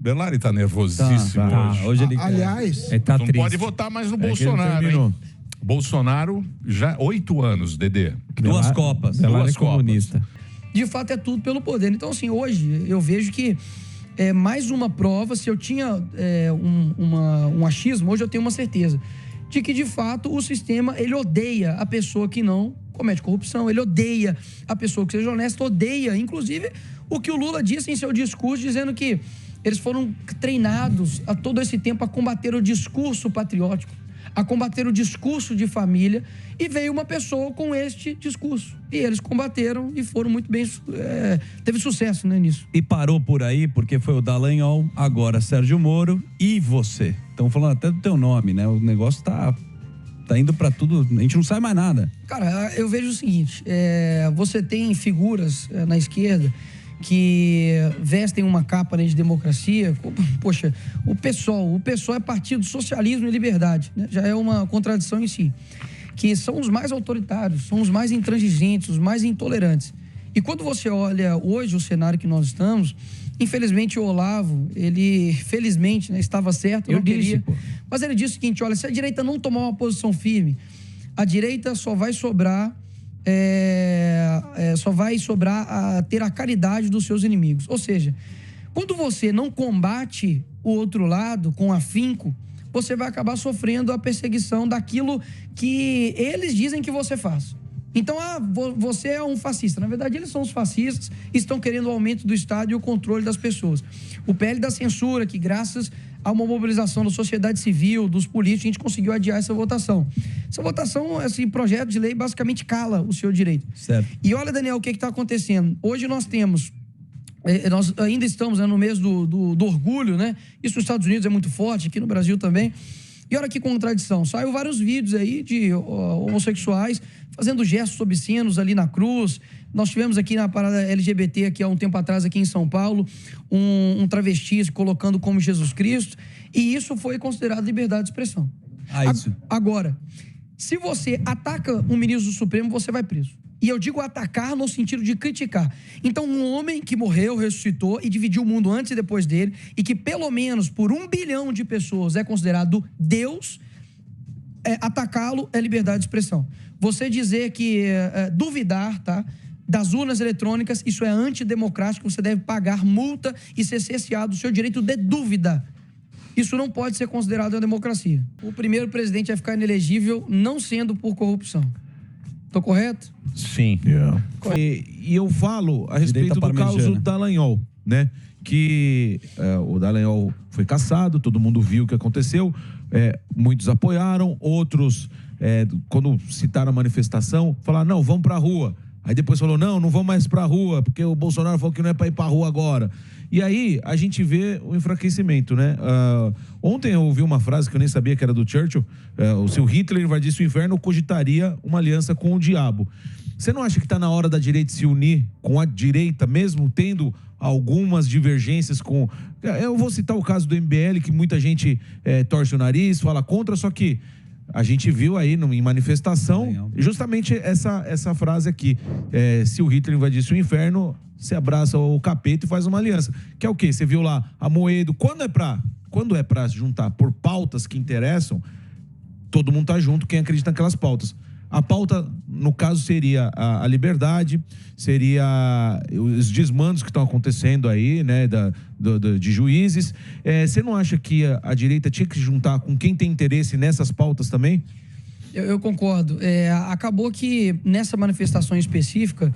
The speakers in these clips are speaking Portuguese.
Belari tá nervosíssimo hoje. Hoje ele, aliás, tá não triste. pode votar mais no Bolsonaro, hein? Bolsonaro já 8 anos, Dedê. Duas Copas. Duas comunista. De fato, é tudo pelo poder. Então, assim, hoje eu vejo que é mais uma prova. Se eu tinha um achismo, hoje eu tenho uma certeza de que, de fato, o sistema, ele odeia a pessoa que não comete corrupção, ele odeia a pessoa que seja honesta, odeia, inclusive, o que o Lula disse em seu discurso, dizendo que eles foram treinados a todo esse tempo a combater o discurso patriótico, a combater o discurso de família, e veio uma pessoa com este discurso. E eles combateram e foram muito bem, teve sucesso, né, nisso. E parou por aí, porque foi o Dallagnol, agora Sérgio Moro e você. Estão falando até do teu nome, né? O negócio tá indo pra tudo, a gente não sabe mais nada. Cara, eu vejo o seguinte, você tem figuras na esquerda que vestem uma capa, né, de democracia. Poxa, o PSOL é Partido Socialismo e Liberdade, né? Já é uma contradição em si. Que são os mais autoritários, são os mais intransigentes, os mais intolerantes. E quando você olha hoje o cenário que nós estamos, infelizmente o Olavo, ele, felizmente, né, estava certo, não queria. Mas ele disse o seguinte, olha, se a direita não tomar uma posição firme, a direita só vai sobrar a ter a caridade dos seus inimigos. Ou seja, quando você não combate o outro lado com afinco, você vai acabar sofrendo a perseguição daquilo que eles dizem que você faz. Então, você é um fascista. Na verdade, eles são os fascistas, estão querendo o aumento do Estado e o controle das pessoas. O PL da censura, que graças a uma mobilização da sociedade civil, dos políticos, a gente conseguiu adiar essa votação. Essa votação, esse projeto de lei, basicamente cala o seu direito. Certo. E olha, Daniel, o que está acontecendo? Hoje nós temos... nós ainda estamos, né, no mês do orgulho, né? Isso nos Estados Unidos é muito forte, aqui no Brasil também. E olha que contradição. Saiu vários vídeos aí de homossexuais fazendo gestos obscenos ali na cruz. Nós tivemos aqui na parada LGBT, aqui há um tempo atrás, aqui em São Paulo, um travesti se colocando como Jesus Cristo. E isso foi considerado liberdade de expressão. Isso. Agora, se você ataca um ministro do Supremo, você vai preso. E eu digo atacar no sentido de criticar. Então, um homem que morreu, ressuscitou e dividiu o mundo antes e depois dele, e que pelo menos por 1 bilhão de pessoas é considerado Deus, atacá-lo é liberdade de expressão. Você dizer que duvidar, tá, das urnas eletrônicas, isso é antidemocrático, você deve pagar multa e ser cerceado do seu direito de dúvida. Isso não pode ser considerado uma democracia. O primeiro presidente a ficar inelegível não sendo por corrupção. Tô correto? Sim. E eu falo a respeito do caso Dallagnol, né? Que o Dallagnol foi cassado, todo mundo viu o que aconteceu, muitos apoiaram, outros, quando citaram a manifestação, falaram, não, vamos pra rua. Aí depois falou, não vamos mais pra rua, porque o Bolsonaro falou que não é pra ir pra rua agora. E aí a gente vê o enfraquecimento, né? Ontem eu ouvi uma frase que eu nem sabia que era do Churchill, se o Hitler invadisse o inferno, cogitaria uma aliança com o diabo. Você não acha que está na hora da direita se unir com a direita, mesmo tendo algumas divergências com... Eu vou citar o caso do MBL, que muita gente torce o nariz, fala contra, só que a gente viu aí em manifestação justamente essa frase aqui. Se o Hitler invadisse o inferno, você abraça o capeta e faz uma aliança. Que é o quê? Você viu lá, Amoedo. Quando é pra juntar por pautas que interessam, todo mundo tá junto, quem acredita naquelas pautas. A pauta, no caso, seria a liberdade, seria os desmandos que estão acontecendo aí, né, de juízes. Você não acha que a direita tinha que se juntar com quem tem interesse nessas pautas também? Eu concordo. Acabou que nessa manifestação específica,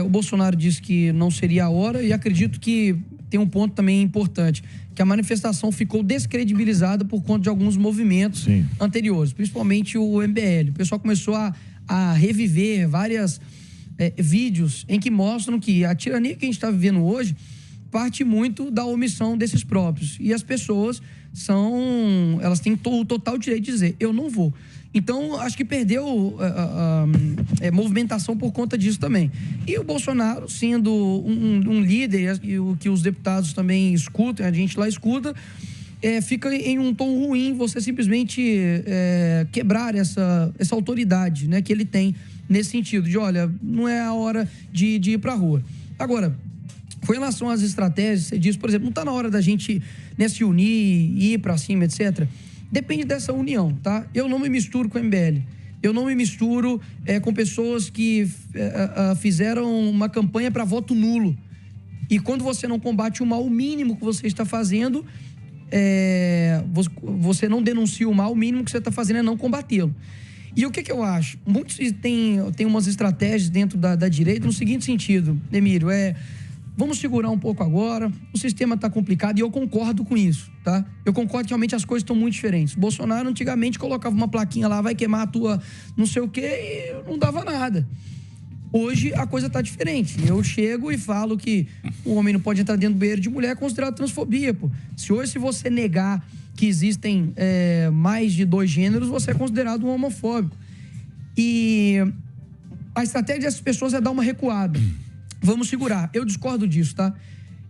o Bolsonaro disse que não seria a hora, e acredito que tem um ponto também importante, que a manifestação ficou descredibilizada por conta de alguns movimentos anteriores, principalmente o MBL. O pessoal começou a reviver vários vídeos em que mostram que a tirania que a gente está vivendo hoje parte muito da omissão desses próprios. E as pessoas elas têm o total direito de dizer, eu não vou. Então, acho que perdeu movimentação por conta disso também. E o Bolsonaro, sendo um líder, e o que os deputados também escutam, a gente lá escuta, fica em um tom ruim você simplesmente quebrar essa autoridade, né, que ele tem nesse sentido, de olha, não é a hora de ir pra rua. Agora, Com relação às estratégias, você diz, por exemplo, não está na hora da gente, né, se unir, ir para cima, etc. Depende dessa união, tá? Eu não me misturo com o MBL. Eu não me misturo com pessoas que fizeram uma campanha para voto nulo. E quando você não combate o mal, o mínimo que você está fazendo, você não denuncia o mal, o mínimo que você está fazendo é não combatê-lo. E o que eu acho? Muitos têm umas estratégias dentro da direita no seguinte sentido, Emílio, vamos segurar um pouco agora, o sistema está complicado e eu concordo com isso, tá? Eu concordo que realmente as coisas estão muito diferentes. O Bolsonaro antigamente colocava uma plaquinha lá, vai queimar a tua não sei o quê, e não dava nada. Hoje a coisa está diferente. Eu chego e falo que o homem não pode entrar dentro do banheiro de mulher, é considerado transfobia, pô. Se você negar que existem mais de 2 gêneros, você é considerado um homofóbico. E a estratégia dessas pessoas é dar uma recuada. Vamos segurar. Eu discordo disso, tá?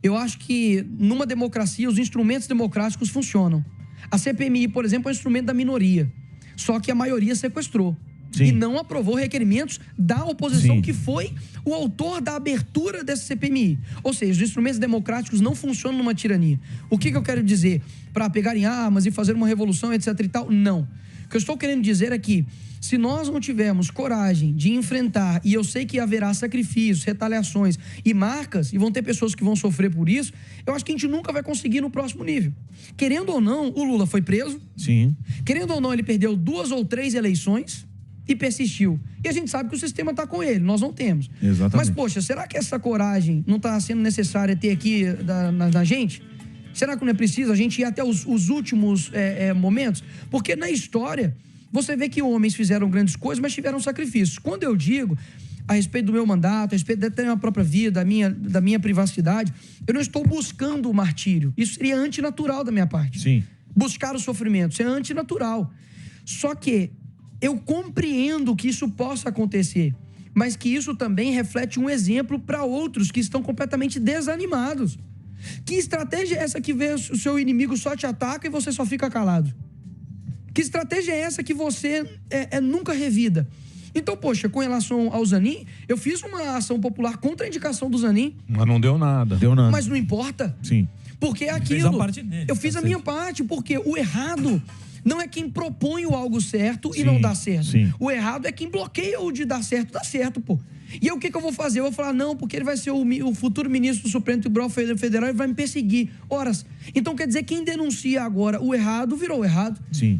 Eu acho que numa democracia os instrumentos democráticos funcionam. A CPMI, por exemplo, é um instrumento da minoria. Só que a maioria sequestrou. Sim. E não aprovou requerimentos da oposição, sim, que foi o autor da abertura dessa CPMI. Ou seja, os instrumentos democráticos não funcionam numa tirania. O que eu quero dizer? Para pegarem armas e fazer uma revolução, etc e tal? Não. O que eu estou querendo dizer é que se nós não tivermos coragem de enfrentar, e eu sei que haverá sacrifícios, retaliações e marcas, e vão ter pessoas que vão sofrer por isso, eu acho que a gente nunca vai conseguir no próximo nível. Querendo ou não, o Lula foi preso. Sim. Querendo ou não, ele perdeu 2 ou 3 eleições e persistiu. E a gente sabe que o sistema está com ele, nós não temos. Exatamente. Mas, poxa, será que essa coragem não está sendo necessária ter aqui na gente? Será que não é preciso a gente ir até os últimos momentos? Porque na história, você vê que homens fizeram grandes coisas, mas tiveram sacrifícios. Quando eu digo a respeito do meu mandato, a respeito da minha própria vida, da minha privacidade, eu não estou buscando o martírio. Isso seria antinatural da minha parte. Sim. Buscar o sofrimento, isso é antinatural. Só que eu compreendo que isso possa acontecer, mas que isso também reflete um exemplo para outros que estão completamente desanimados. Que estratégia é essa que vê o seu inimigo só te ataca e você só fica calado? Que estratégia é essa que você nunca revida? Então, poxa, com relação ao Zanin, eu fiz uma ação popular contra a indicação do Zanin. Mas não deu nada. Deu nada. Mas não importa. Sim. Porque é aquilo. Fez a parte dele, eu fiz a minha parte, porque o errado não é quem propõe o algo certo, sim, e não dá certo. Sim. O errado é quem bloqueia o de dar certo, pô. E aí, o que eu vou fazer? Eu vou falar, não, porque ele vai ser o futuro ministro do Supremo Tribunal Federal e vai me perseguir. Horas. Então, quer dizer, quem denuncia agora o errado, virou errado. Sim.